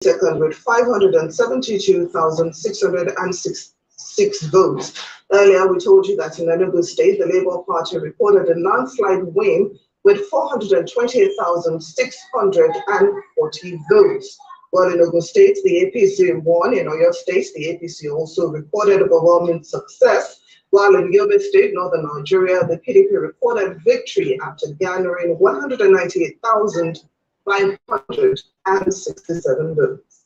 second with 572,606 votes. Earlier, we told you that in Enugu State, the Labour Party reported a landslide win with 428,640 votes. While in Ogun State, the APC won. In Oyo State, the APC also recorded overwhelming success. While in Yobe State, Northern Nigeria, the PDP recorded victory after garnering 198,567 votes.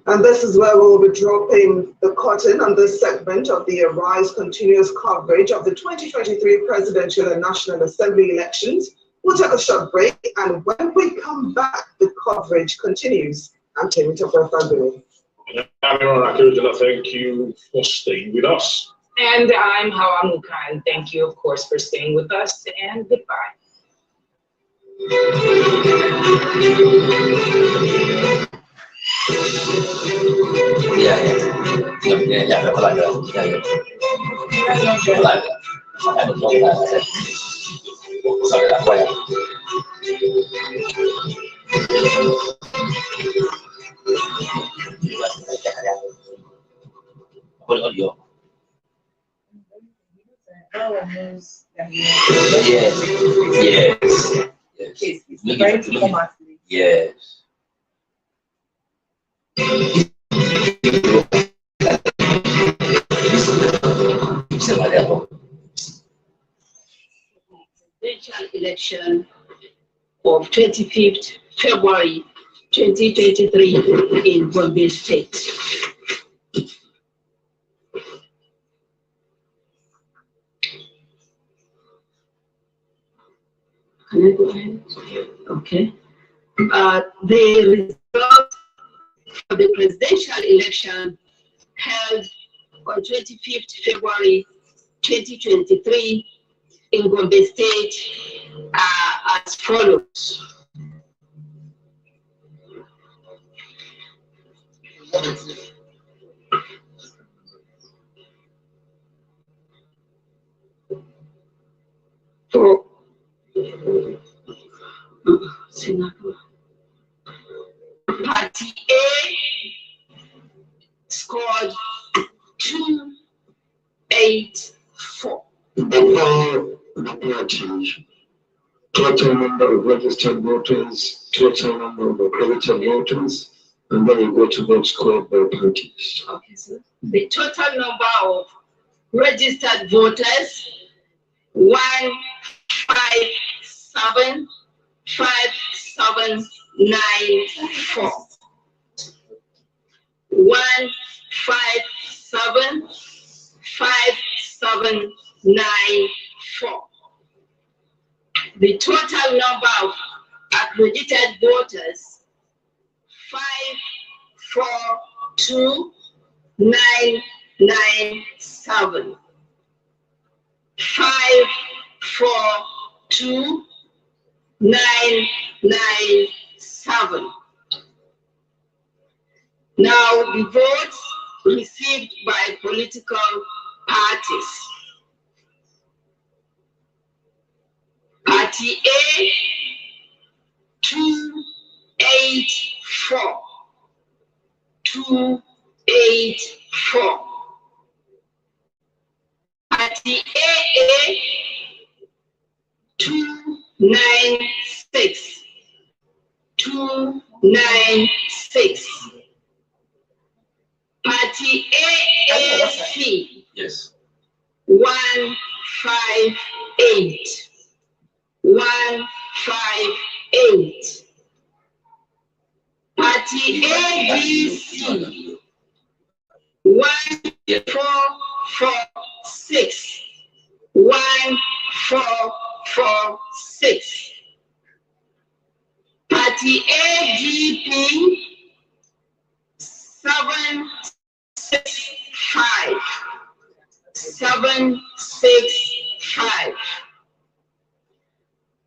And this is where we'll be dropping the curtain on this segment of the Arise continuous coverage of the 2023 presidential and National Assembly elections. We'll take a short break, and when we come back, the coverage continues. I'm Temitope Fagbemi. Thank you for staying with us. And I'm Hawa Muka, and thank you, of course, for staying with us, and goodbye. Yes. Presidential election of 25th February 2023 in Gombe State. Can I go ahead? Okay. The results of the presidential election held on 25th February 2023 in Gombe State are as follows. For Party A scored 284. Total number of registered voters, total number of accredited voters, and then you go to vote scored by parties. Okay, so the total number of registered voters 157,594. 157,594. The total number of accredited voters 542,997. 542,997. Now the votes received by political parties. Party A 284. 284. Party AA 296. 296. Party AAC. Yes. 158. 158. Party ABC 1446. 1446. Party AGP 765. 765.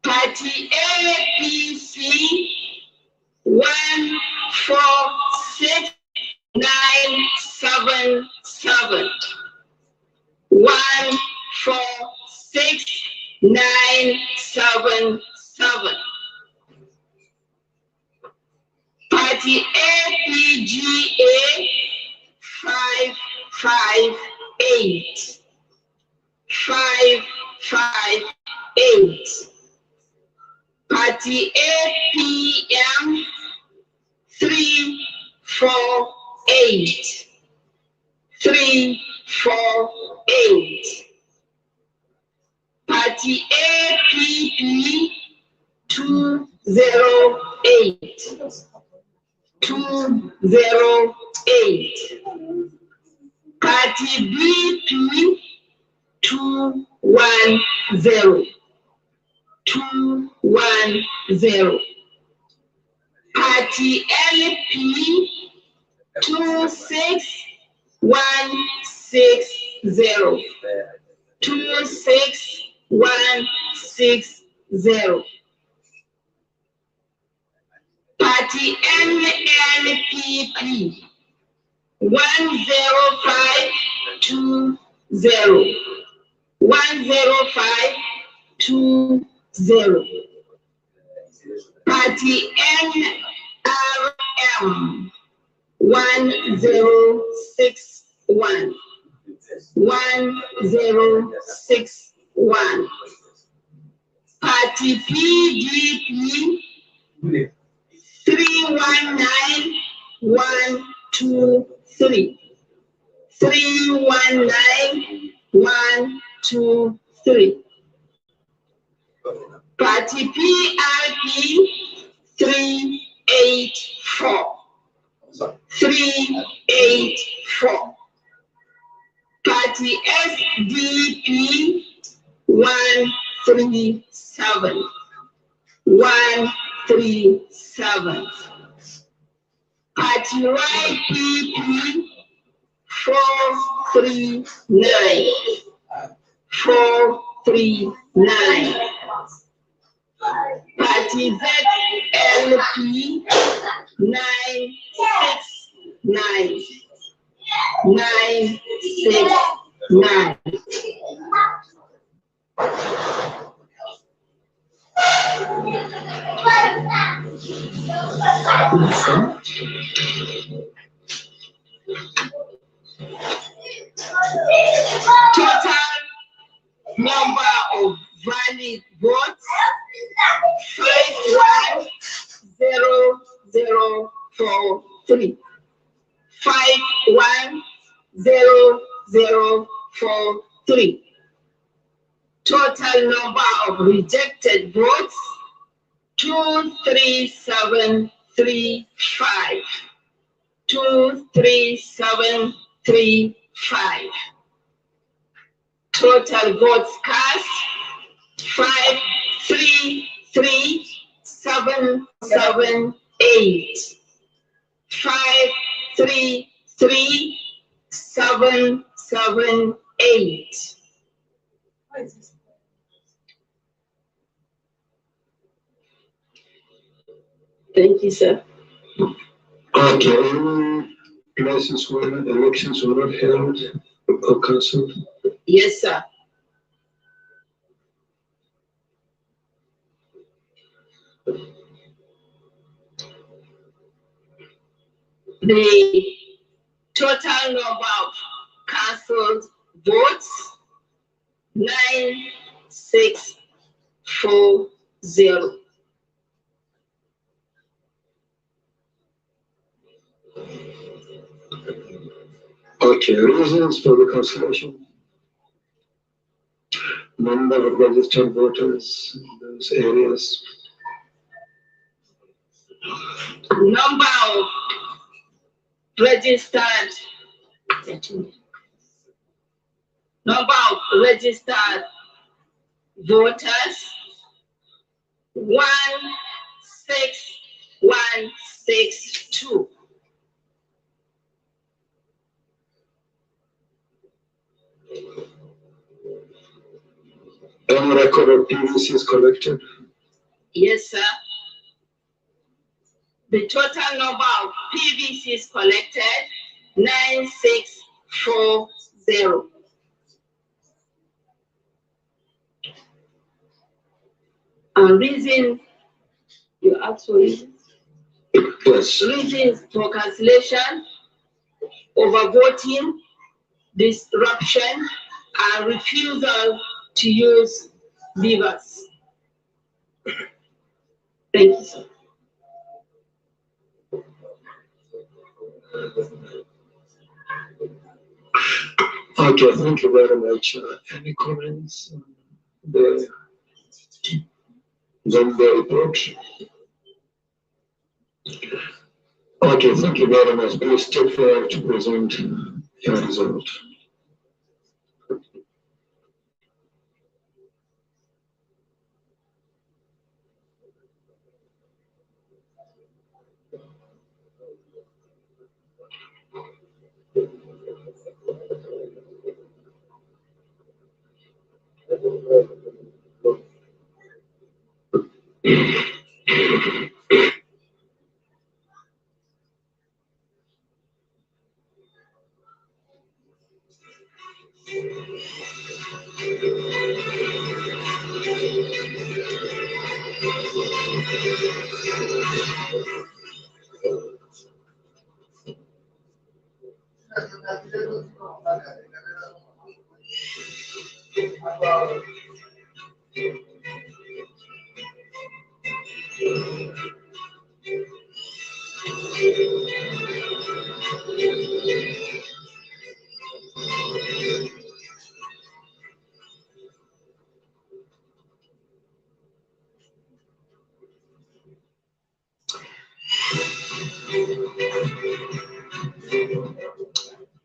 Party APC 146,977. 146,977. Party APGA 558. 558. Party APM 348. 348. Party APP 208. 208. Party BP 210. 210. Party LP 26160. 26160. Party NNPP 10520. 10520. Party NRM 1061. 1061. Party PDP 319123. 319123. Party PRP 384. 384. Party SDP 137. 137. Party YPP 439. 439. Party ZLP 969. 969. Total number of valid votes 510,043. 510,043. Total number of rejected votes 23735. 23735. Total votes cast 533,778. 533,778. Thank you, sir. Okay, any places where elections were not held or cancelled? Yes, sir. The total number of cancelled votes 9640. Okay, reasons for the cancellation. Number of registered voters in those areas. Number of registered voters 16162. Any record of PVCs collected? Yes, sir. The total number of PVCs collected 9640. And reason you ask for reasons? Yes. reasons for cancellation, overvoting, disruption, and refusal to use beavers. Thank you, sir. Okay, thank you very much. Any comments on the report? Okay, thank you very much. Please step forward to present your result.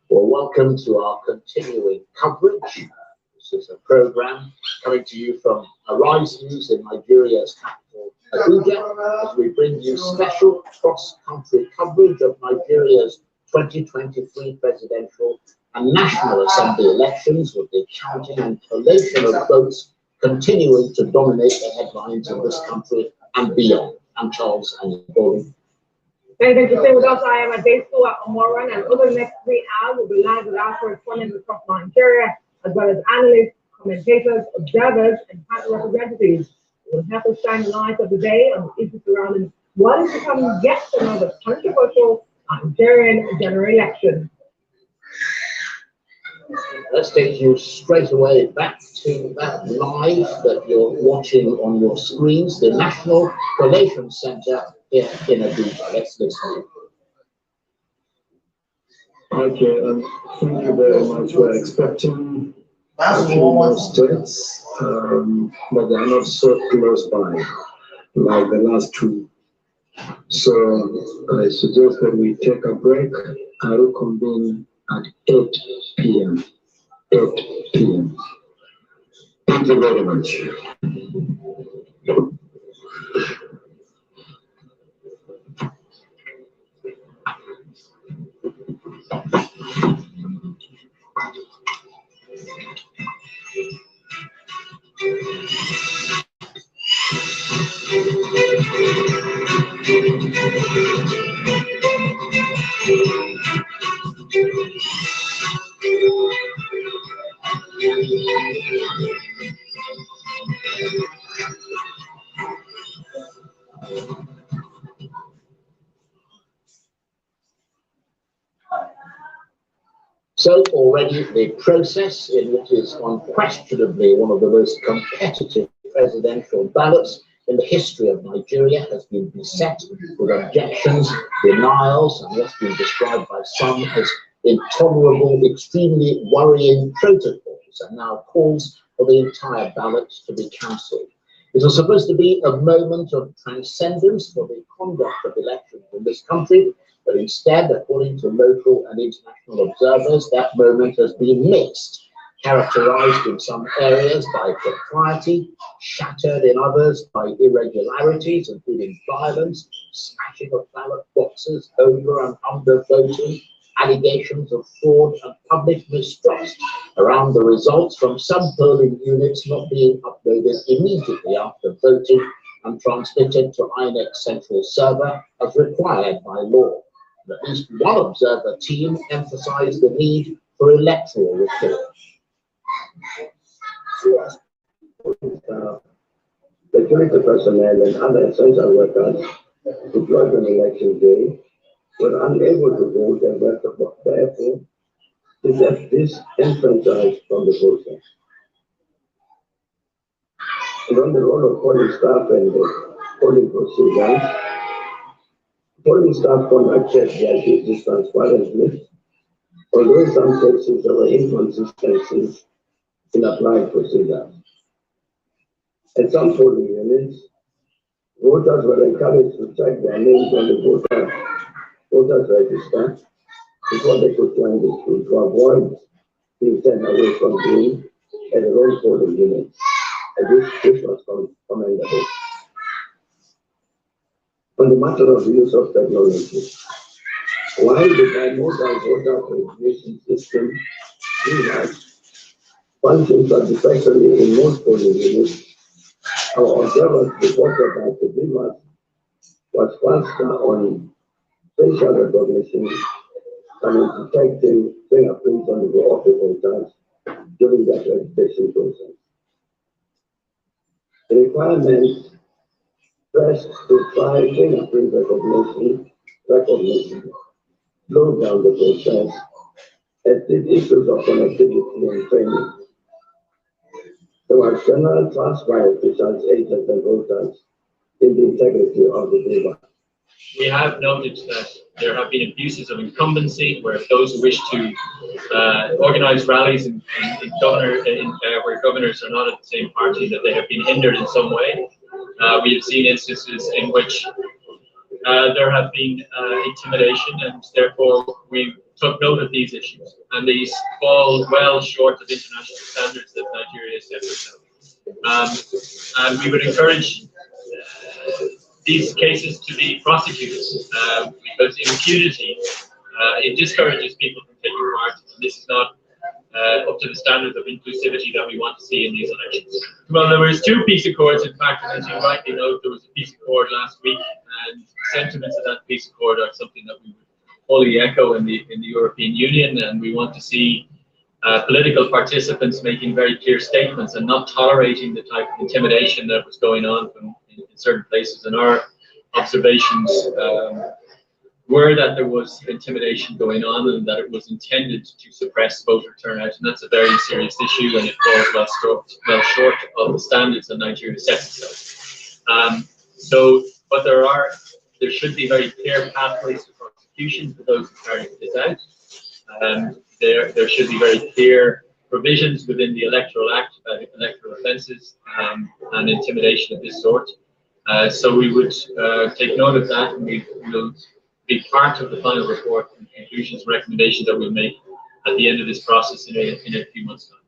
Well, welcome to our continuing coverage. This is a program coming to you from Arise News in Nigeria's capital, Abuja, as we bring you special cross-country coverage of Nigeria's 2023 presidential and National Assembly elections, with the counting and collation of votes continuing to dominate the headlines in this country and beyond. I'm Charles Anibori. Thank you for staying with us. I am Adesu Omoran, and over the next 3 hours, we'll be live with our correspondents across Nigeria, as well as analysts, commentators, observers, and party representatives. It will help us shine the light of the day on the issues surrounding what is becoming yet another controversial Nigerian general election. Let's take you straight away back to that live that you're watching on your screens, the National Collation Center here in Abuja. Let's listen. Okay, thank you very much. We're expecting a few more states, but they are not so close by like the last two. So I suggest that we take a break and reconvene at 8 p.m. 8 p.m. Thank you very much. So already the process in what is unquestionably one of the most competitive presidential ballots in the history of Nigeria has been beset with objections, denials, and what's been described by some as intolerable, extremely worrying protocols, and now calls for the entire ballot to be cancelled. It was supposed to be a moment of transcendence for the conduct of elections in this country, but instead, according to local and international observers, that moment has been mixed, characterized in some areas by propriety, shattered in others by irregularities, including violence, smashing of ballot boxes, over and under voting, allegations of fraud and public mistrust around the results from some polling units not being uploaded immediately after voting and transmitted to INEC's central server as required by law. At least one observer team emphasized the need for electoral reform. Security personnel and other essential workers deployed on election day were unable to vote and were therefore disenfranchised from the process. And on the role of polling staff and the polling procedures, polling staff conducted their duties transparently, although in some cases there were inconsistencies in applied procedures. At some polling units, voters were encouraged to check their names on the voters register before they could join the queue to avoid being sent away from being at their own polling unit. And this was commendable. On the matter of the use of technology, while the bimodal voter verification system functions satisfactorily in most polling units, our observers reported that the BVAS was faster on facial recognition and in detecting fingerprints on the of the voters during the registration process. The requirement pressed to try fingerprint recognition slowed down the process as did issues of connectivity and training. There was general trust by officials, agents, and voters in the integrity of the data. We have noted that there have been abuses of incumbency, where those who wish to organise rallies where governors are not at the same party, that they have been hindered in some way. We have seen instances in which there have been intimidation, and therefore we took note of these issues, and these fall well short of international standards that Nigeria has set herself. And we would encourage these cases to be prosecuted because impunity it discourages people from taking part, and this is not up to the standards of inclusivity that we want to see in these elections. Well, there was 2 peace accords. In fact, as you rightly note, there was a peace accord last week, and the sentiments of that peace accord are something that we would fully echo in the European Union, and we want to see political participants making very clear statements and not tolerating the type of intimidation that was going on in certain places. And our observations were that there was intimidation going on and that it was intended to suppress voter turnout, and that's a very serious issue, and it falls well short of the standards that Nigeria sets itself. But there should be very clear pathways to prosecution for those who carry this out. There should be very clear provisions within the Electoral Act about electoral offences and intimidation of this sort. So we would take note of that, and we will be part of the final report and conclusions and recommendations that we'll make at the end of this process in a few months' time.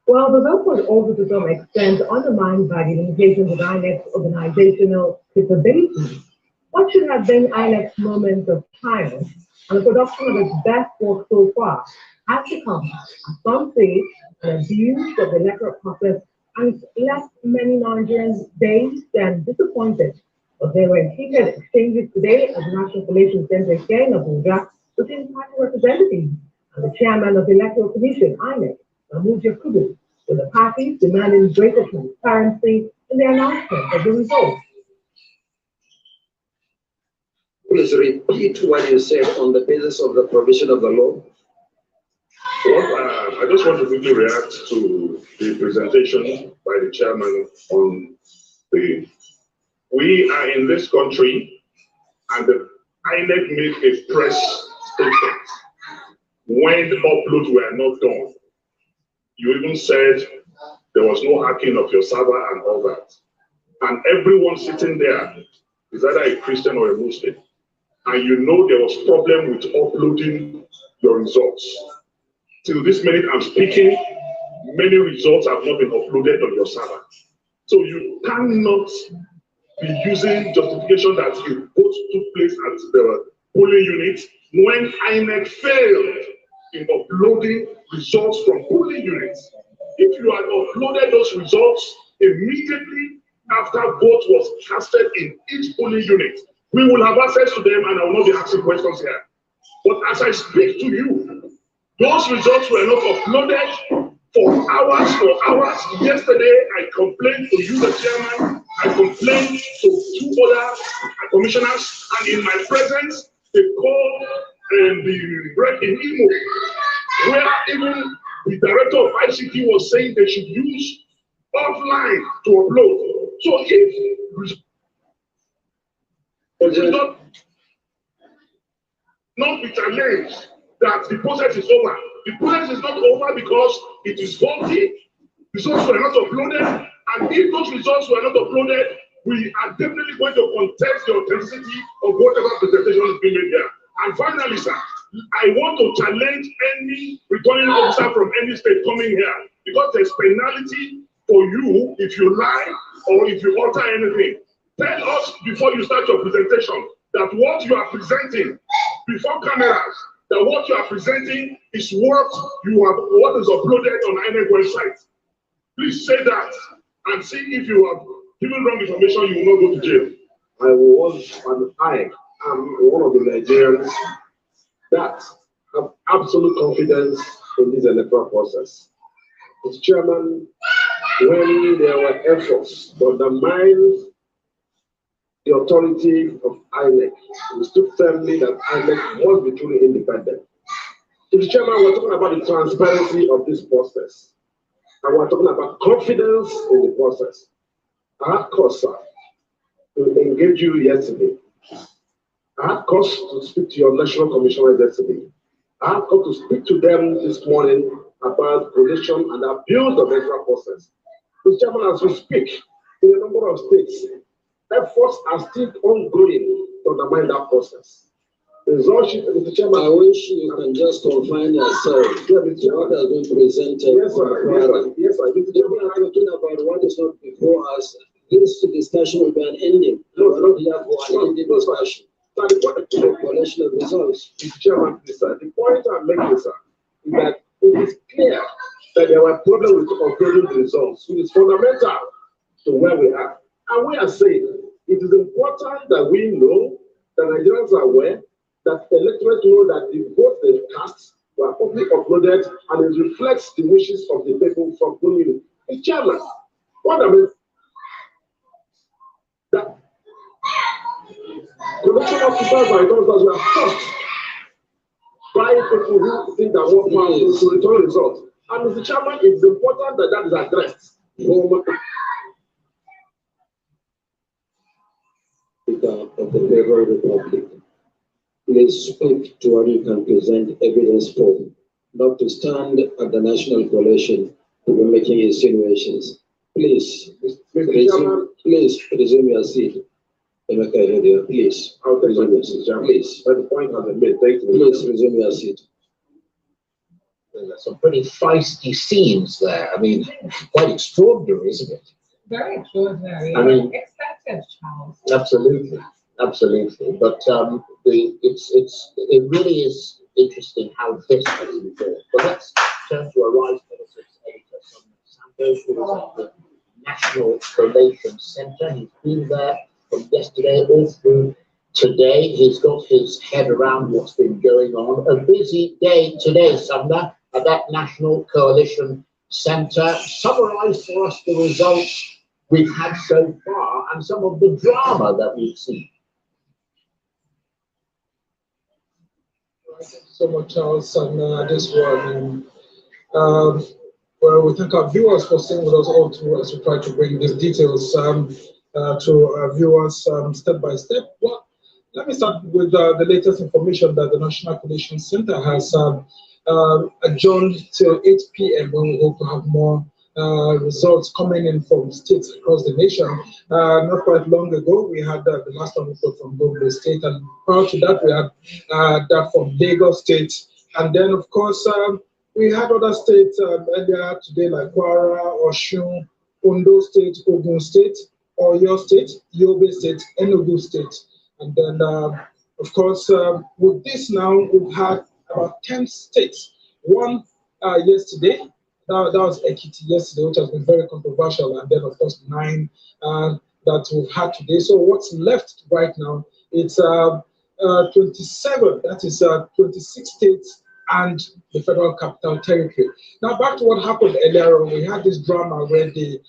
Well, the vote was also to some extent undermined by the limitations of INEC's organizational capabilities. What should have been INEC's moment of triumph and the production of its best work so far has become, at some stage, an abuse of the electoral process and left many Nigerians dazed and disappointed. But there were heated exchanges today at the National Collation Center here in Abuja between party representatives and the chairman of the Electoral Commission, INEC, Mahmood Yakubu, with the parties demanding greater transparency in the announcement of the results. Please repeat what you said on the basis of the provision of the law. Well, I just want to quickly react to the presentation by the chairman on we are in this country, and the INEC made a press statement when the uploads were not done. You even said there was no hacking of your server and all that. And everyone sitting there is either a Christian or a Muslim. And you know there was problem with uploading your results. Till this minute I'm speaking, many results have not been uploaded on your server. So you cannot be using justification that you both took place at the polling unit when INEC failed in uploading results from polling units. If you had uploaded those results immediately after vote was casted in each polling unit, we will have access to them and I will not be asking questions here. But as I speak to you, those results were not uploaded for hours. Yesterday, I complained to you, the chairman, I complained to 2 other commissioners, and in my presence, they called the break in Imo, where even the director of ICT was saying they should use offline to upload. So if not be challenged that the process is over. The process is not over because it is faulty. Results were not uploaded, and if those results were not uploaded, we are definitely going to contest the authenticity of whatever presentation is being made here. And finally, sir, I want to challenge any returning officer from any state coming here, because there's penalty for you if you lie or if you alter anything. Tell us before you start your presentation that what you are presenting before cameras, that what you are presenting is what is uploaded on INEC website. Please say that and see if you have given wrong information, you will not go to jail. I am one of the Nigerians that have absolute confidence in this electoral process. Mr. Chairman, when there were efforts to undermine the authority of INEC, we stood firmly that INEC must be truly independent. Mr. Chairman, we're talking about the transparency of this process, and we're talking about confidence in the process. I had cause, sir, to engage you yesterday. I had cause to speak to your national commissioner yesterday. I had cause to speak to them this morning about corruption and abuse of the electoral process. Mr. Chairman, as we speak, in a number of states, efforts are still ongoing to undermine that process. Mr. Chairman, I wish you can just confine yourself to what has been presented. Yes, sir. Yes, sir. If we are talking about what is not before us, this discussion will be an ending. No, we're not here for an ending discussion. The collection of results. Mr. Chairman, please, sir. The point I'm making, sir, is that it is clear that there were problems with uploading the results, which is fundamental to where we are. And we are saying it is important that we know, that Nigerians are aware, that electorate know that the votes they cast were properly uploaded and it reflects the wishes of the people from whom the chairman. What I mean, that collection officers and authorities were forced by people who think that one man to return results. And Mr. Chairman, it's important that that is addressed. Of the Federal Republic, please speak to what you can present evidence for, not to stand at the National Coalition to be making insinuations. Please, resume your seat. Please. I'll take my decision. Please. But the point has been made. Thank you. Please resume your seat. There's some pretty feisty scenes there. I mean, quite extraordinary, isn't it? Very extraordinary. I mean, expected, Charles. Absolutely. But it really is interesting how this has evolved. But let's turn to Arise Politics editor Santosh, who is at the National Collation Centre. He's been there from yesterday all through today. He's got his head around what's been going on. A busy day today, Sumner, at that National Coalition Centre. Summarise for us the results we've had so far and some of the drama that we've seen. Thank you so much, Charles, and this one. Well, we thank our viewers for staying with us all through as we try to bring these details to our viewers step by step. Well, let me start with the latest information that the National Coalition Centre has adjourned till 8 p.m. when we hope to have more results coming in from states across the nation. Not quite long ago, we had the last one report from Gombe State, and prior to that, we had that from Lagos State. And then, of course, we had other states earlier today, like Kwara, Osun, Ondo State, Ogun State, Oyo State, Yobe State, Enugu State. And then, of course, with this now, we've had about 10 states. One yesterday, that was Ekiti yesterday, which has been very controversial, and then of course 9 that we've had today. So what's left right now, it's 27, that is 26 states and the Federal Capital Territory. Now, back to what happened earlier on, we had this drama where the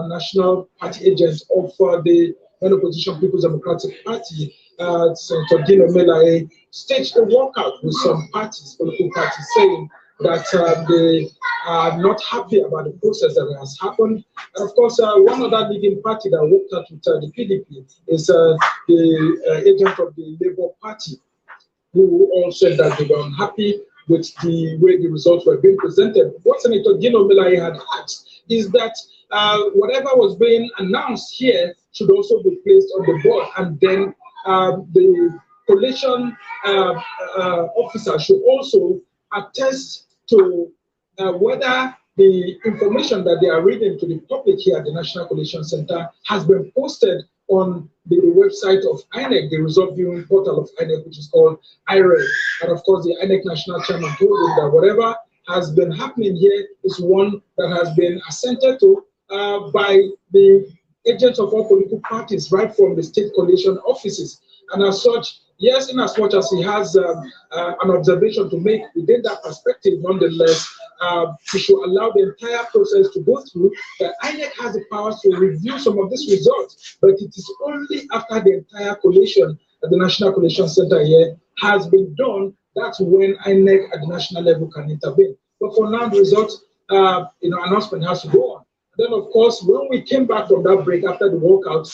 national party agent of the opposition People's Democratic Party, Senator Dino Melaye, staged a walkout with some parties, political parties, saying that they are not happy about the process that has happened. And of course, one other leading party that worked out with the PDP is the agent of the Labour Party, who all said that they were unhappy with the way the results were being presented. What Senator Dino Melaye had asked is that whatever was being announced here should also be placed on the board, and then the collation officer should also attest to whether the information that they are reading to the public here at the National Collation Center has been posted on the website of INEC, the result viewing portal of INEC, which is called IREV. And of course, the INEC National Chairman told him that whatever has been happening here is one that has been assented to by the agents of all political parties, right from the state collation offices. And as such, yes, in as much as he has an observation to make within that perspective, nonetheless, he should allow the entire process to go through. That INEC has the powers to review some of these results, but it is only after the entire collation at the National Collation Center here has been done, that's when INEC at the national level can intervene. But for now, the results, announcement has to go on. Then, of course, when we came back from that break after the walkout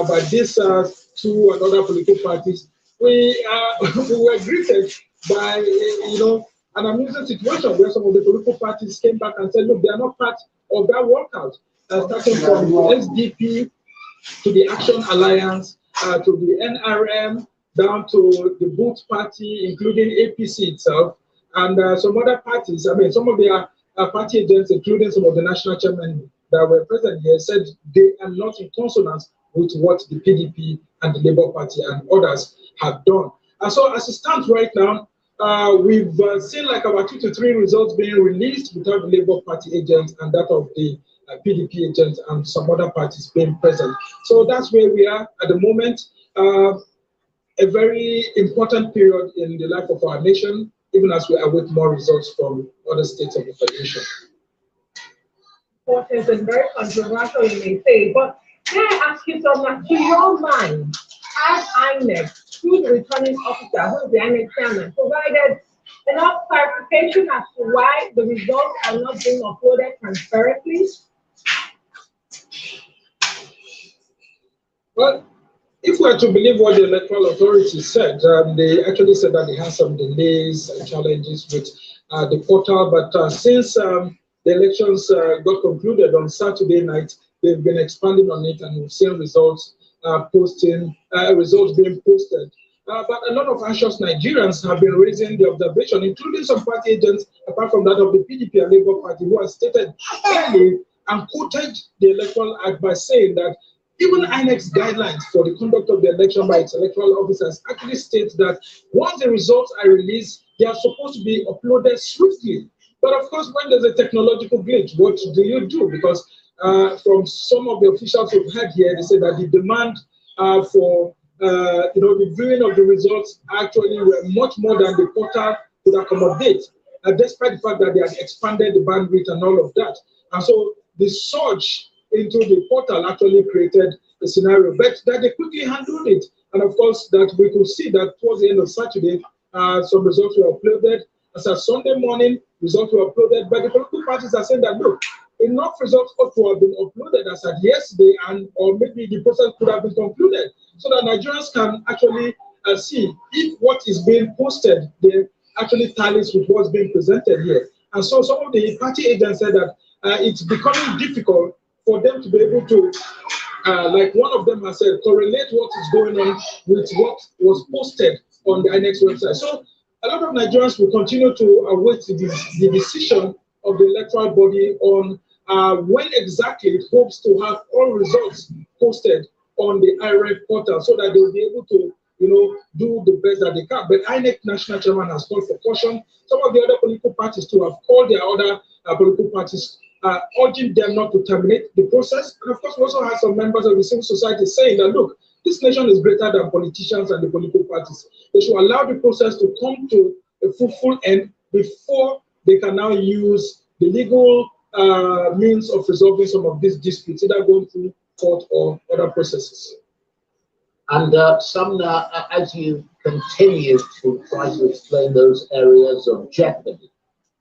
by these two and other political parties, we were greeted by, an amusing situation where some of the political parties came back and said, look, they are not part of that walkout, starting from the SDP to the Action Alliance, to the NRM, down to the Booth Party, including APC itself, and some other parties. I mean, some of their party agents, including some of the national chairmen that were present here, said they are not in consonance with what the PDP and the Labour Party and others have done. And so as it stands right now, we've seen like about 2 to 3 results being released without the Labour Party agents and that of the PDP agents and some other parties being present. So that's where we are at the moment. A very important period in the life of our nation, even as we await more results from other states of the Federation. Important and very controversial, you may say, but may I ask you something? To your mind, has INEC, through the returning officer, who is the INEC chairman, provided enough clarification as to why the results are not being uploaded transparently? Well, if we are to believe what the electoral authority said, they actually said that they had some delays and challenges with the portal, but since the elections got concluded on Saturday night, they've been expanding on it, and we've seen results results being posted. But a lot of anxious Nigerians have been raising the observation, including some party agents, apart from that of the PDP and Labour Party, who have stated clearly and quoted the Electoral Act by saying that even INEC's guidelines for the conduct of the election by its electoral officers actually states that once the results are released, they are supposed to be uploaded swiftly. But of course, when there's a technological glitch, what do you do? Because from some of the officials we've had here, they say that the demand for the viewing of the results actually were much more than the portal could accommodate, despite the fact that they had expanded the bandwidth and all of that. And so the surge into the portal actually created a scenario, but that they quickly handled it. And of course, that we could see that towards the end of Saturday, some results were uploaded. As of Sunday morning, results were uploaded, but the political parties are saying that, look, enough results ought to have been uploaded as at yesterday, or maybe the process could have been concluded, so that Nigerians can actually see if what is being posted there actually tallies with what's being presented here. And so some of the party agents said that it's becoming difficult for them to be able to, like one of them has said, correlate what is going on with what was posted on the INEC website. So a lot of Nigerians will continue to await the decision of the electoral body on when exactly it hopes to have all results posted on the IREV portal, so that they will be able to, do the best that they can. But INEC National Chairman has called for caution. Some of the other political parties too have called their other political parties, urging them not to terminate the process. And of course, we also have some members of the civil society saying that, look, this nation is greater than politicians and the political parties. They should allow the process to come to a fruitful end before they can now use the legal means of resolving some of these disputes, either going through court or other processes. And Sumner, as you continue to try to explain those areas of jeopardy,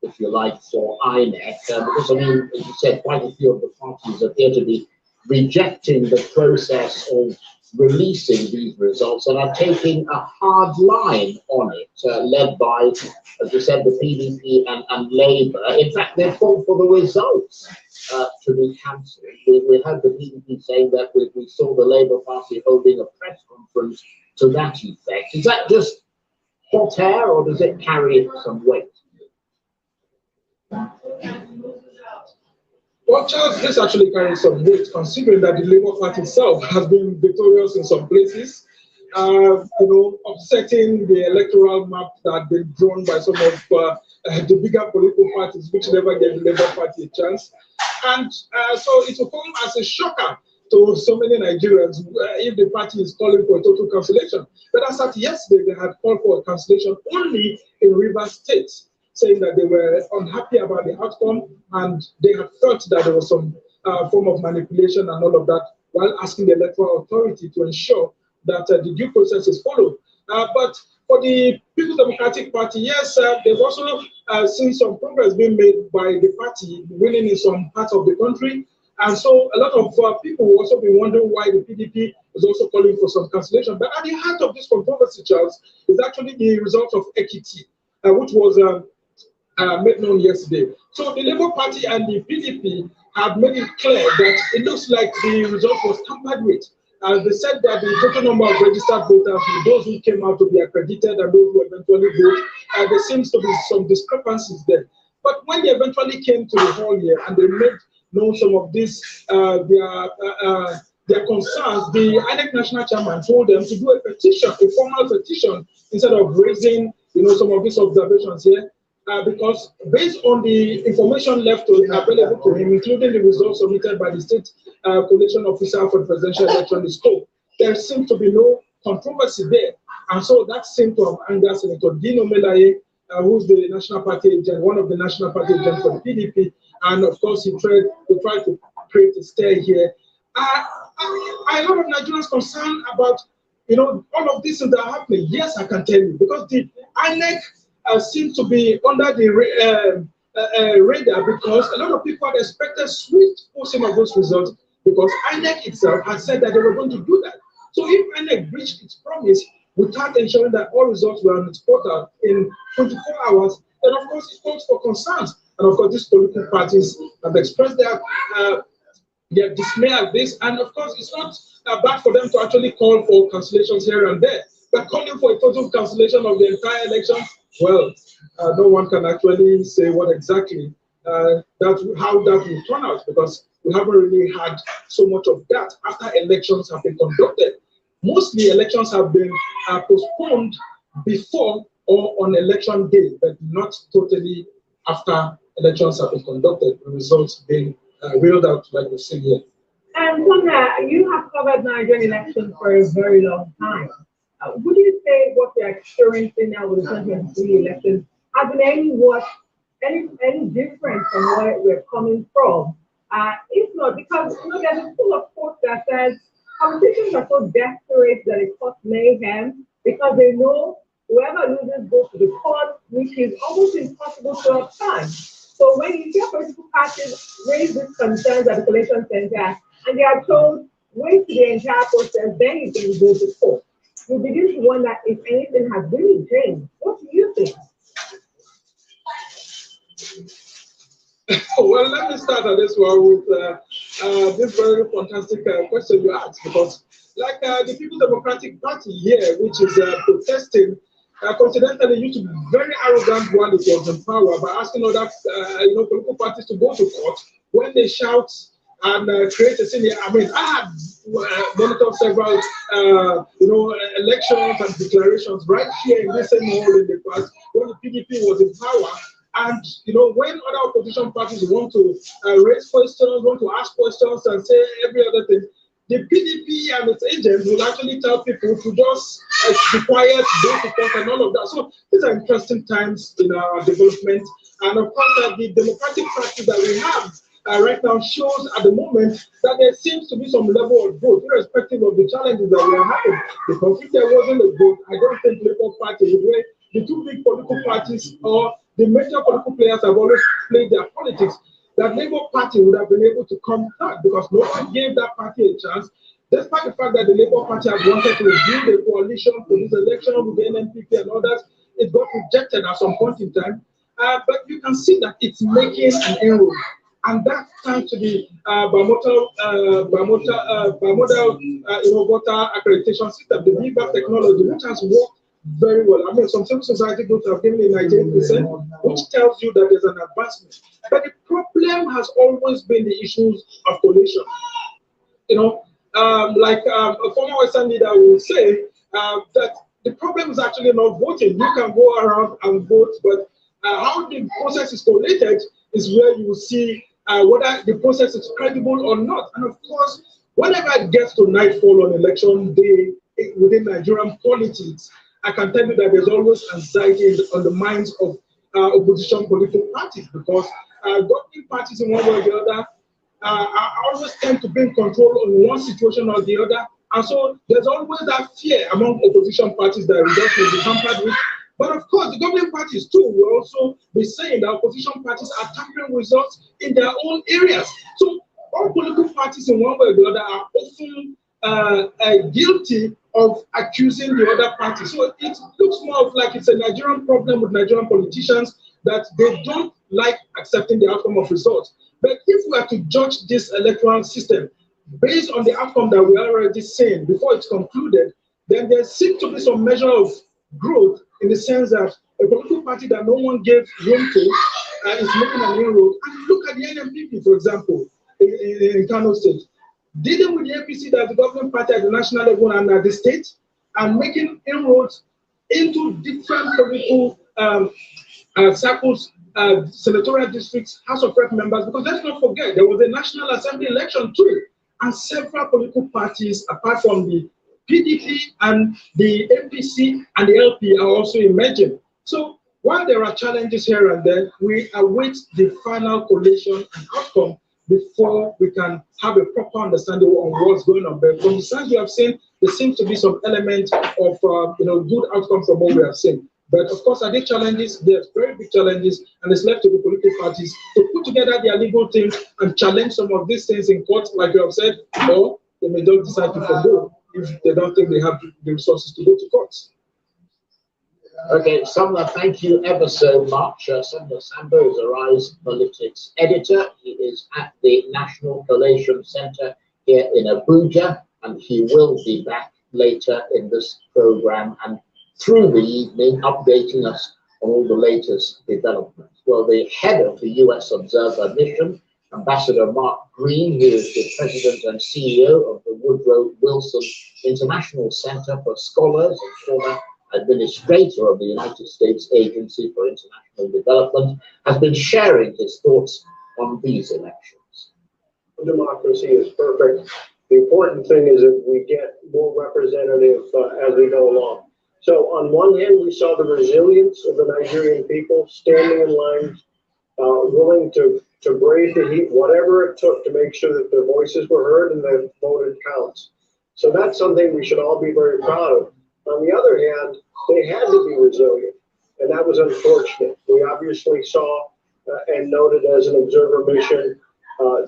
if you like, for INEC, because I mean, as you said, quite a few of the parties appear to be rejecting the process of releasing these results and are taking a hard line on it, led by, as you said, the PDP and Labour. In fact, they called for the results to be cancelled. We heard the PDP saying that we saw the Labour Party holding a press conference to that effect. Is that just hot air, or does it carry some weight? Well, Charles, this actually carries some weight, considering that the Labour Party itself has been victorious in some places, upsetting the electoral map that had been drawn by some of the bigger political parties, which never gave the Labour Party a chance. And so it will come as a shocker to so many Nigerians if the party is calling for a total cancellation. But as at yesterday, they had called for a cancellation only in Rivers State, saying that they were unhappy about the outcome and they had thought that there was some form of manipulation and all of that, while asking the electoral authority to ensure that the due process is followed. But for the People's Democratic Party, yes, they've also seen some progress being made by the party winning in some parts of the country. And so a lot of people will also be wondering why the PDP is also calling for some cancellation. But at the heart of this controversy, Charles, is actually the result of Ekiti, which was made known yesterday. So the Labour Party and the PDP have made it clear that it looks like the result was tampered with. They said that the total number of registered voters, those who came out to be accredited and those who eventually vote, there seems to be some discrepancies there. But when they eventually came to the hall here and they made known some of this, their concerns, the INEC national chairman told them to do a petition, a formal petition, instead of raising, some of these observations here. Because based on the information left available to him, including the results submitted by the state collation officer for the presidential election, there seems to be no controversy there. And so that seemed to have angered Senator Dino Melaye, who's the national party agent, one of the national party agents for the PDP. And of course, he tried to create a stir here. A lot of Nigerians concerned about, all of these things that are happening. Yes, I can tell you, because the INEC seems to be under the radar, because a lot of people had expected swift posting of those results, because INEC itself had said that they were going to do that. So if INEC breached its promise without ensuring that all results were on its portal in 24 hours, then of course it calls for concerns. And of course these political parties have expressed their dismay at this. And of course it's not bad for them to actually call for cancellations here and there. But calling for a total cancellation of the entire election, well, no one can actually say what exactly how that will turn out, because we haven't really had so much of that after elections have been conducted. Mostly elections have been postponed before or on election day, but not totally after elections have been conducted, the results being reeled out like we've seen here. And Sumner, you have covered Nigerian elections for a very long time. Would you say what we're experiencing now with the 2023 elections has been any different from where we're coming from? If not, because there's a school of thought that says politicians are so desperate that it causes mayhem because they know whoever loses goes to the court, which is almost impossible to obtain. So when you hear political parties raise these concerns at the collation center and they are told, wait to the entire process, then you can go to court, you begin to wonder if anything has really changed. What do you think? Well, let me start on this one with this very fantastic question you asked, because like the People's Democratic Party here, which is protesting, coincidentally used to be very arrogant while it was in power by asking other political parties to go to court when they shout and create a scene. I mean, I had monitored several elections and declarations right here in this same hall in the past when the PDP was in power. And when other opposition parties want to raise questions, want to ask questions and say every other thing, the PDP and its agents will actually tell people to just be quiet, don't support, and all of that. So these are interesting times in our development. And of course, the democratic practice that we have right now shows at the moment that there seems to be some level of growth, irrespective of the challenges that we are having. Because if there wasn't a growth, I don't think Labour Party would win. The two big political parties or the major political players have always played their politics. That Labour Party would have been able to come back because no one gave that party a chance, despite the fact that the Labour Party had wanted to build a coalition for this election with the NNPP and others. It got rejected at some point in time. But you can see that it's making an inroad. And that's thanks to the bimodal voter accreditation system, the BVAC technology, which has worked very well. I mean, some civil society groups have given it 98%, which tells you that there's an advancement. But the problem has always been the issues of collation. You know, like a former Western leader will say that the problem is actually not voting. You can go around and vote, but how the process is collated is where you will see whether the process is credible or not. And of course, whenever it gets to nightfall on election day within Nigerian politics, I can tell you that there's always anxiety on the minds of opposition political parties because governing parties in one way or the other always tend to be in control on one situation or the other. And so there's always that fear among opposition parties that results will be tampered with. But of course, the governing parties too will also be saying that opposition parties are tampering results in their own areas. So all political parties in one way or the other are often guilty of accusing the other party. So it looks more of like it's a Nigerian problem with Nigerian politicians that they don't like accepting the outcome of results. But if we are to judge this electoral system based on the outcome that we are already seeing before it's concluded, then there seems to be some measure of growth in the sense that a political party that no one gave room to is making an inroad. And look at the NNPP, for example, in Kano State. Dealing with the APC, that's the governing party at the national level and at the state, and making inroads into different political circles, senatorial districts, House of Rep members, because let's not forget, there was a National Assembly election too, and several political parties, apart from the PDP and the APC and the LP, are also emerging. So while there are challenges here and there, we await the final collation and outcome before we can have a proper understanding on what's going on. But from the signs we have seen, there seems to be some element of good outcome from what we have seen. But of course, are there challenges? There's very big challenges, and it's left to the political parties to put together their legal teams and challenge some of these things in court, like you have said, or they may just decide to forgo if they don't think they have the resources to go to courts. Okay, Sumner, thank you ever so much. Sumner Sambo is Arise Politics editor. He is at the National Collation Center here in Abuja, and he will be back later in this program and through the evening updating us on all the latest developments. Well, the head of the US Observer Mission, Ambassador Mark Green, who is the president and CEO of the Woodrow Wilson International Center for Scholars and former administrator of the United States Agency for International Development, has been sharing his thoughts on these elections. Democracy is perfect. The important thing is that we get more representative as we go along. So on one hand, we saw the resilience of the Nigerian people standing in line, willing to brave the heat, whatever it took to make sure that their voices were heard and their voted counts. So that's something we should all be very proud of. On the other hand, they had to be resilient, and that was unfortunate. We obviously saw and noted as an observer mission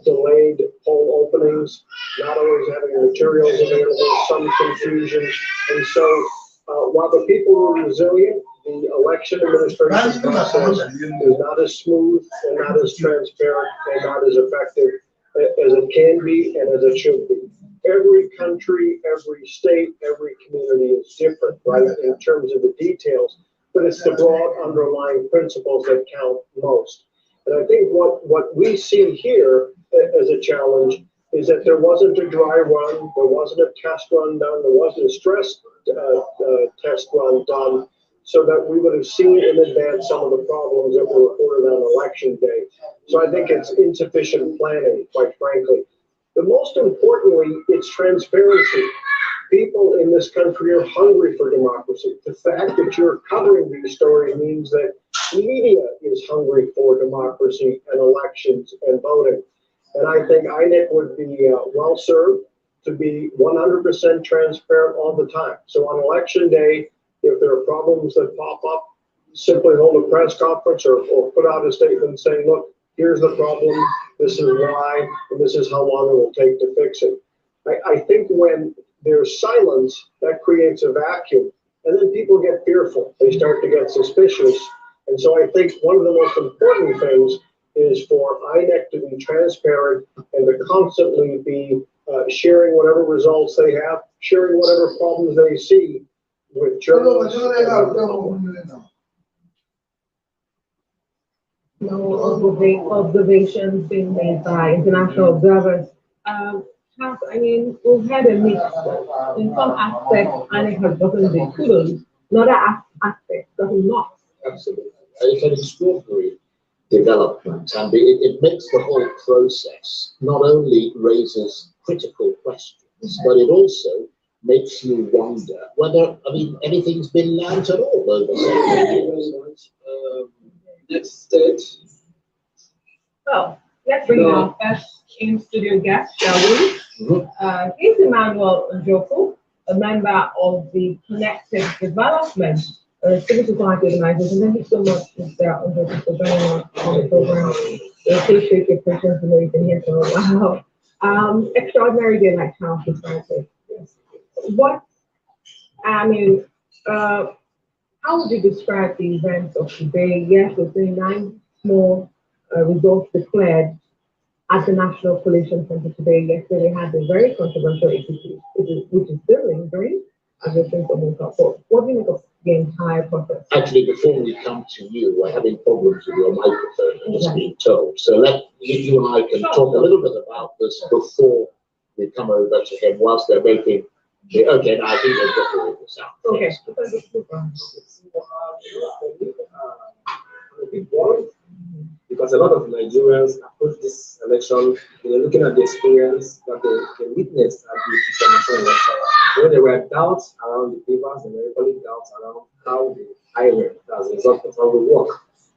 delayed poll openings, not always having materials available, some confusion. And so while the people were resilient, the election administration process is not as smooth and not as transparent and not as effective as it can be and as it should be. Every country, every state, every community is different, right, in terms of the details, but it's the broad underlying principles that count most. And I think what we see here as a challenge is that there wasn't a dry run, there wasn't a test run done, there wasn't a stress test run done, so that we would have seen in advance some of the problems that were reported on election day. So I think it's insufficient planning, quite frankly. But most importantly, it's transparency. People in this country are hungry for democracy. The fact that you're covering these stories means that media is hungry for democracy and elections and voting. And I think INEC would be well served to be 100% transparent all the time. So on election day, if there are problems that pop up, simply hold a press conference or put out a statement saying, look, here's the problem, this is why, and this is how long it will take to fix it. I think when there's silence, that creates a vacuum. And then people get fearful. They start to get suspicious. And so I think one of the most important things is for INEC to be transparent and to constantly be sharing whatever results they have, sharing whatever problems they see with journalists. No observations being made by international observers. I mean, we've had a mix. In some aspects, INEC has gotten the kudos. In other aspects, doesn't not. Absolutely. It's an extraordinary development, and it makes the whole process not only raises critical questions, but it also makes you wonder whether, I mean, anything's been learned at all over Next stage. Well, let's bring in our first in-studio guest, shall we? He's Emmanuel Njoku, a member of the Connected Development Civil Society Organization. Thank you so much, Mr. Njoku, for joining us on the program. We appreciate your patience. We know you've been here for a while. Extraordinary day like Town Society. What, I mean, how would you describe the events of today? Yes, we're seeing 9 small results declared at the National Collation Center today. Yesterday, they had a very controversial APC, which is still lingering as we're seeing someone come forward. What do you make of the entire process? Actually, before we come to you, we're having problems with your microphone, I'm just being told. So let you and I can talk a little bit about this before we come over to him whilst they're making. Okay, now I think they've got all this out. Okay. A big worry because a lot of Nigerians approach this election, looking at the experience that they witnessed at the international election. When there were doubts around the papers, and there were doubts around how the IREF as a result of how we work.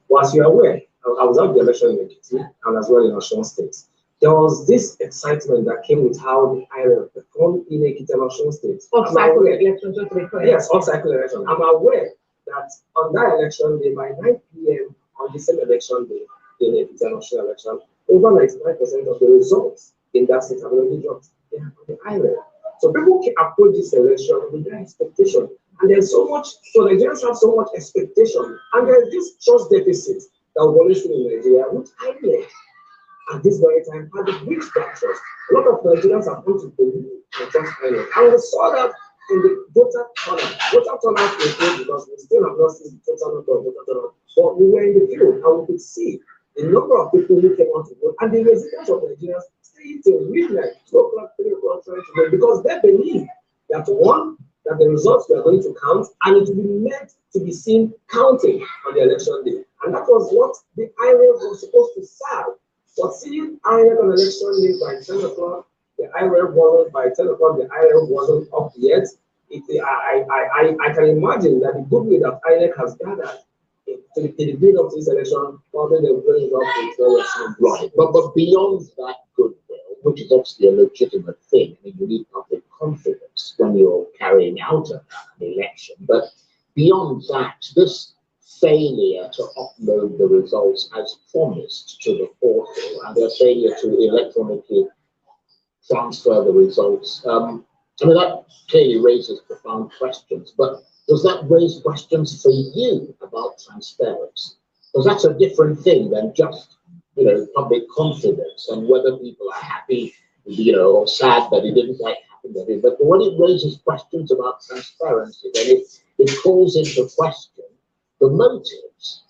Once you're aware, I was at the election in Ekiti and as well in Osun State. There was this excitement that came with how the IREF performed in Ekiti and Osun State. Off-cycle election, just to be clear. Yes, off-cycle election. I'm aware that on that election day, by 9 p.m. on the same election day, in the international election, over 99% of the results in that state have already dropped. They are on the island. So people can approach this election with their expectation. And there's so much, so Nigerians have so much expectation. And there's this trust deficit that we've always seen in Nigeria, which INEC at this very time had reached that trust. A lot of Nigerians have come to believe and trust INEC. And we saw that in the voter turnout. Voter turnout was good because we still have not seen the total number of voter turnout. But we were in the field and we could see the number of people who came out to vote and the resilience of Nigerians staying till midnight, 2 o'clock, 3 o'clock, trying to vote because they believe that one, that the results were going to count and it will be meant to be seen counting on the election day. And that was what the IREF was supposed to serve. But seeing IREF on election day by 10 o'clock, the IREF wasn't, by 10 o'clock, the IREF wasn't up yet. I can imagine that the goodwill that INEC has gathered to the build up to this election, probably they'll bring it up with well. Right, but beyond that goodwill, which is obviously a legitimate thing, I mean, you need public confidence when you're carrying out an election. But beyond that, this failure to upload the results as promised to the portal and their failure to electronically transfer the results, I mean, that clearly raises profound questions, but does that raise questions for you about transparency? Because that's a different thing than just, public confidence and whether people are happy, or sad that it didn't quite happen that way. But when it raises questions about transparency, then it calls into question the motives.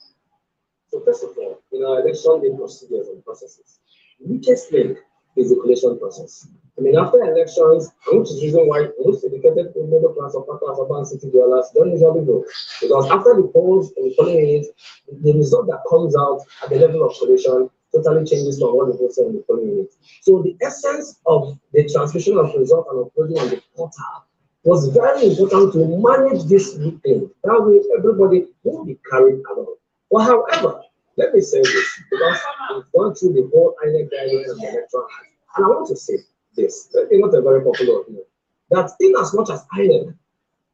So first of all, election day procedures and processes. The weakest link is the collation process. I mean, after elections, which is the reason why most educated middle class or upper class urban city dwellers don't usually vote. Because after the polls and the polling is, the result that comes out at the level of collation totally changes from what the vote said in the polling unit. So the essence of the transmission of results and uploading on the portal was very important to manage this thing. That way, everybody will be carried along. But however, let me say this, because we've gone through the whole INEC guidelines and the electoral act, and I want to say this, maybe not a very popular opinion, that in as much as INEC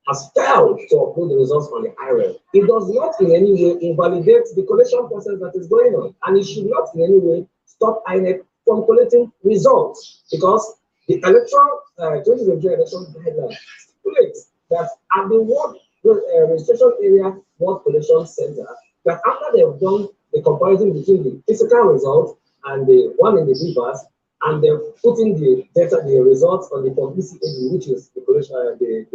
has failed to upload the results on the IREV, it does not in any way invalidate the collation process that is going on, and it should not in any way stop INEC from collecting results, because the electoral 2023 election guidelines stipulates that at the ward registration area ward collection center, that after they have done the comparison between the physical results and the one in the beavers, and they're putting the data, the results on the PCAD, which is the collection, the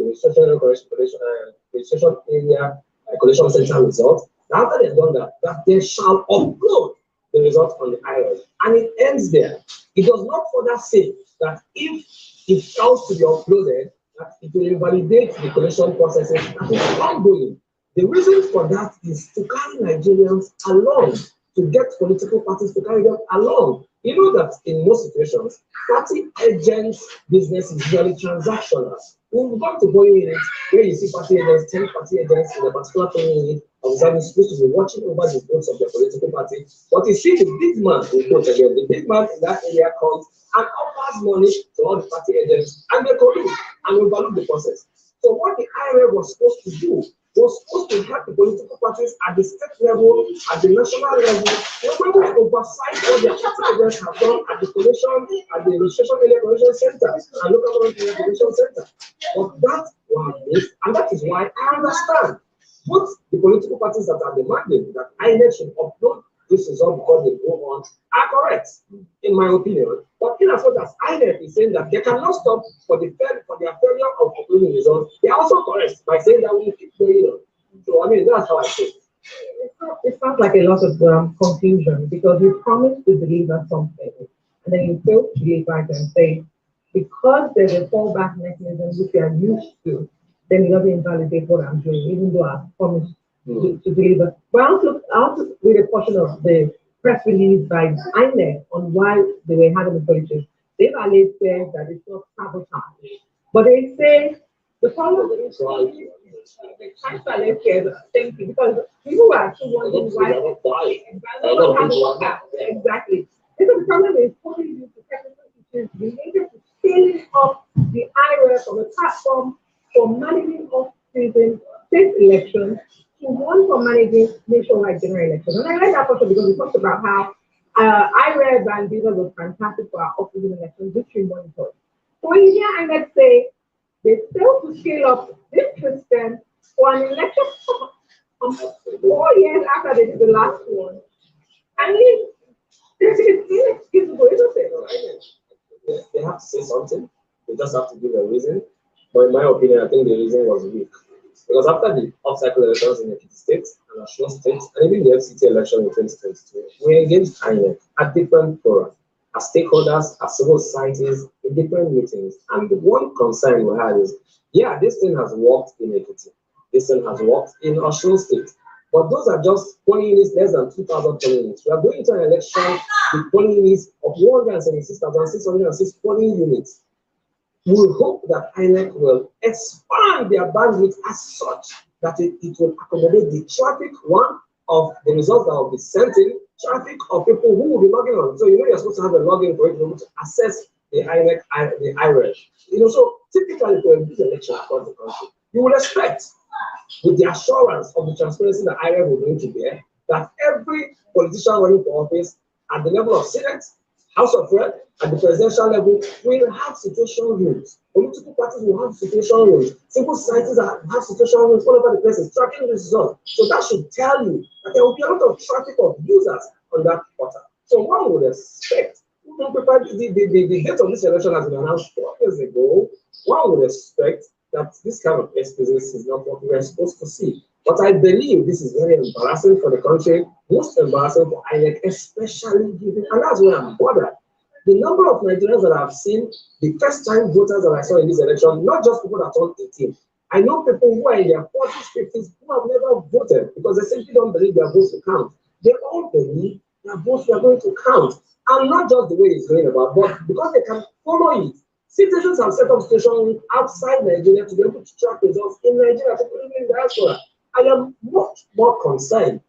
registration area collection center results. After they've done that, they shall upload the results on the IRS, and it ends there. It does not further say that if it fails to be uploaded, that it will invalidate the collection processes that is ongoing. The reason for that is to carry Nigerians along, to get political parties to carry them along. You know that in most situations, party agents' business is usually transactional. We've got to polling unit where you see party agents, 10 party agents in a particular polling unit, observing supposed to be watching over the votes of their political party. But you see the big man, the big man in that area comes and offers money to all the party agents, and they collude and overlook the process. So what the IRA was supposed to do was supposed to help the political parties at the state level, at the national level, they were able to oversight what their party agents have done at the collation, at the registration area collection center, and local government area collection center. But that was missed, and that is why I understand both the political parties that are demanding that INEC should upload this result before they go on are correct, in my opinion. But in as much as INEC is saying that they cannot stop for their failure of uploading results, they are also correct by saying that we keep going on. So I mean, that's how I say. It sounds like a lot of confusion, because you promised to deliver something and then you fail to deliver it and say, because there's a fallback mechanism which we are used to, then it doesn't invalidate what I'm doing, even though I promised to deliver. But I also read a portion of the press release by INEC on why they were having the politics. They validate that it's not sabotage. But they say the problem is the transparent here, thank you, because people were actually wondering why. Exactly. The problem is probably due to technical issues related to scaling up the IRA from a platform for managing off-season state elections to one for managing nationwide general elections. And I like that portion because we talked about how IRA and Beaver was fantastic for our off-season elections, which we monitored. So when you hear INEC say they failed to scale up this system for an election 4 years after they did the last one, I mean, it's inexcusable, isn't it? They have to say something. They just have to give a reason. But in my opinion, I think the reason was weak. Because after the off-cycle elections in the State and National State, and even the FCT election in 2022, we engaged INEC at different forums, as stakeholders, as civil societies, in different meetings. And the one concern we had is, yeah, this thing has worked in Ekiti. This thing has worked in Osun State. But those are just polling units, less than 2,000 polling units. We are going to an election with polling units of 176,606 polling units. We hope that INEC will expand their bandwidth as such that it will accommodate the traffic, one, of the results that will be sent in, traffic of people who will be logging on. So you know you're supposed to have a login for it to be able to access the INEC, the IREG. You know, so typically for this election across the country, you will expect, with the assurance of the transparency that IREG will bring to bear, that every politician running for office at the level of Senate, House of Reps, at the presidential level, will have situation rooms. Political parties will have situation rooms. Civil societies have situation rooms all over the place tracking the results. So that should tell you that there will be a lot of traffic of users on that portal. So one would expect, the date of this election has been announced 4 years ago. One would expect that this kind of business is not what we are supposed to see. But I believe this is very embarrassing for the country, most embarrassing for INEC, especially given, and that's why I'm bothered. The number of Nigerians that I've seen, the first-time voters that I saw in this election, not just people that turned 18. I know people who are in their 40s, 50s, who have never voted because they simply don't believe their votes will count. They all believe their votes were going to count. And not just the way it's going about, but because they can follow it. Citizens have set up stations outside Nigeria to be able to track results in Nigeria, people living in diaspora. I am much more concerned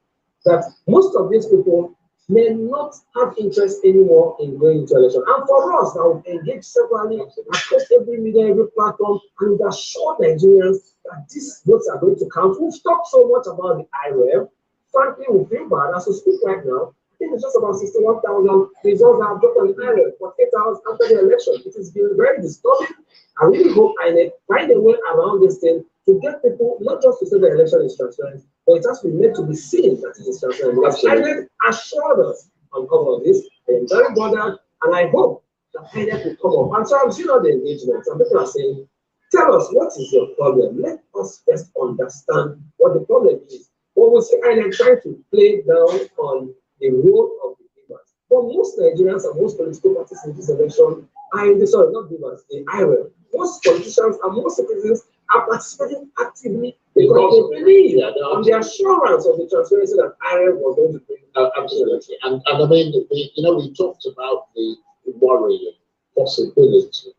that most of these people may not have interest anymore in going into election. And for us, that will engage severally across every media, every platform, and would assure Nigerians that these votes are going to count. We've talked so much about the IREV. Frankly, we feel bad. As we speak right now, I think it's just about 61,000 results that have dropped on the IREV for 8 hours after the election. It has been very disturbing. I really hope INEC find a way around this thing to get people not just to say the election is transparent, but it has to be made to be seen that it is transparent. Because INEC assured us on top of this, I am very bothered, and I hope that INEC will come up. And so I'm seeing all the engagements, and people are saying, tell us what is your problem. Let us first understand what the problem is. What we see INEC trying to play down on the role of the givers. But most Nigerians and most political parties in this election are in the, sorry, not givers, the IREV. Most politicians and most citizens are participating actively because they believe on the assurance of the transparency that IREV was going to bring. Absolutely. And I mean, we talked about the worry and possibility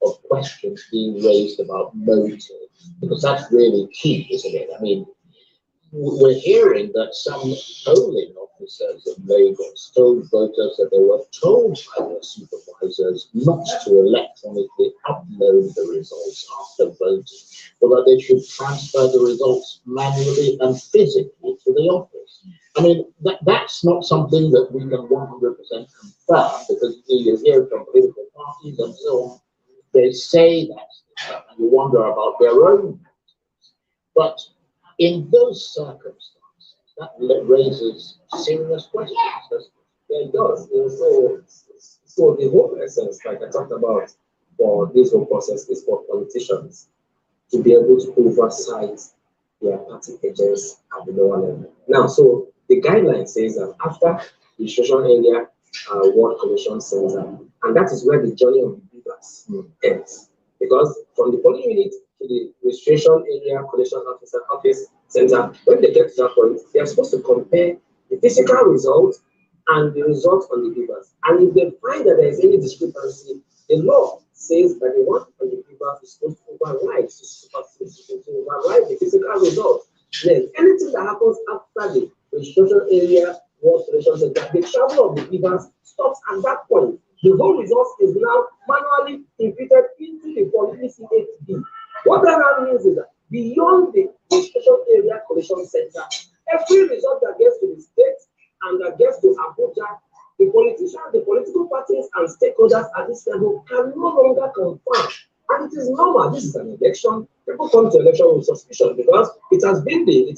of questions being raised about motive, because that's really key, isn't it? I mean, we're hearing that some polling officers in Lagos told voters that they were told by their supervisors not to electronically upload the results after voting, but that they should transfer the results manually and physically to the office. I mean, that's not something that we can 100% confirm, because you hear from political parties and so on. They say that, and you wonder about their own motives. But in those circumstances, that raises serious questions. Yeah, it does. So the whole essence, like I talked about, for this whole process is for politicians to be able to oversight their party agents at the lower level. Now, so the guideline says that after the registration area ward collection center, and that is where the journey of the beavers ends. Because from the polling unit to the registration area collection officer office center, when they get to that point, they are supposed to compare the physical results and the results on the beavers. And if they find that there is any discrepancy, the law says that the one on the beavers is supposed to override the physical results. Then anything that happens after the registration area ward collection center, the travel of the beavers stops at that point. The whole result is now manually imputed into the policy 8B. What that now means is that beyond the registration area collection center, every result that gets to the state and that gets to Abuja, the politicians, the political parties and stakeholders at this level can no longer confirm. And it is normal. This is an election. People come to election with suspicion because it has been the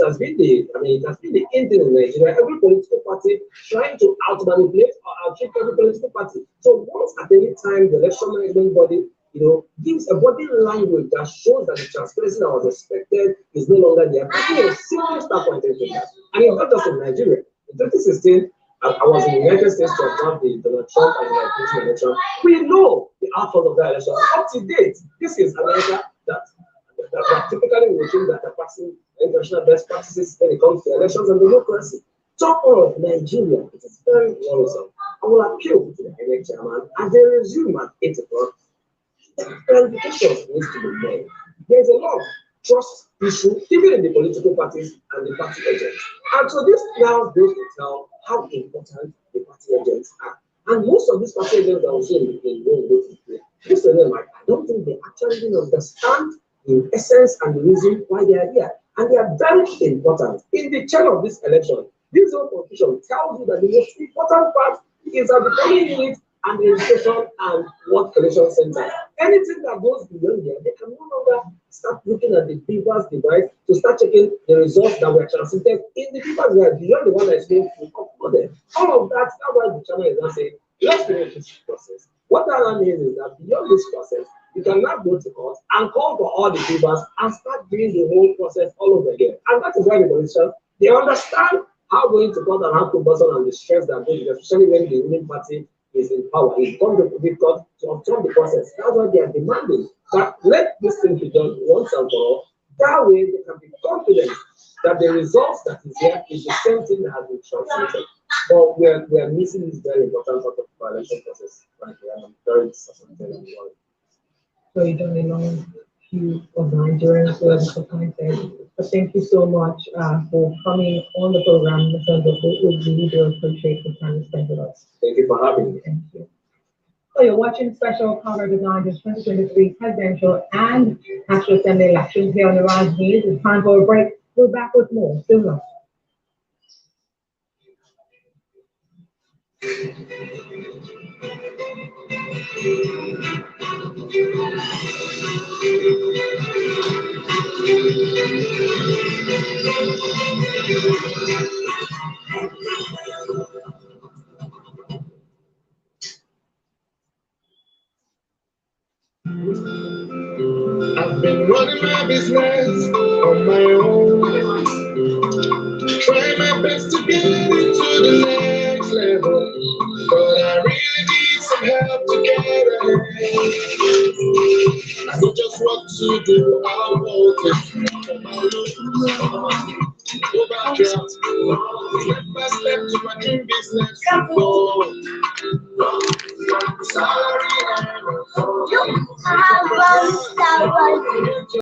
ending in Nigeria. Every political party trying to out-manipulate or out-trick every political party. So once at any time the election management body, gives a body language that shows that the transparency that was expected is no longer there, people will simply start pointing to that. And it's not just in Nigeria. In 2016, I was in the United States to observe the Donald Trump and the Putin election. We know the outcome of that election. Up to date, this is America that typically we think that are passing international best practices when it comes to elections and democracy. Top of Nigeria, it is very worrisome. I will appeal to the INEC chairman as they resume at 8 o'clock. Clarifications needs to be made. There's a lot of trust issue, even in the political parties and the party agents. And so this now goes to tell how important the party agents are. And most of these party agents that we see in most of them, I don't think they actually even understand the essence and the reason why they are here. And they are very important. In the chain of this election, this whole confusion tells you that the most important part is at the polling unit and the registration and ward collection center. Anything that goes beyond there, they can no longer start looking at the beavers device to start checking the results that were transmitted in the beavers device beyond the one that is being uploaded. All of that, that's why the channel is now saying, let's finish this process. What that means is that beyond this process, you can now go to court and call for all the beavers and start doing the whole process all over again. And that is why the politicians, they understand how going to court and how to bustle and the stress that goes, especially when the ruling party is in power. It becomes difficult to obtain the process. That's why they are demanding that let this thing be done once and for all. That way they can be confident that the results that is here is the same thing that has been transmitted. But we're missing this very important part of the election process, frankly, and I'm very disappointed and worried. So you don't know few of Nigerians who are disappointed. But thank you so much for coming on the program, Mr. Ndoko. We really do appreciate the time you spent with us. Thank you for having me. Thank you. So you're watching special coverage of Nigeria's 2023 presidential and national assembly elections here on the Rise News. It's time for a break. We're back with more. Still love. I've been running my business on my own, trying my best to get into the next level, but I really need some help to get ahead. I know just what to do, I want it on my own. Overdraft, step by step to my dream business to go. Sorry,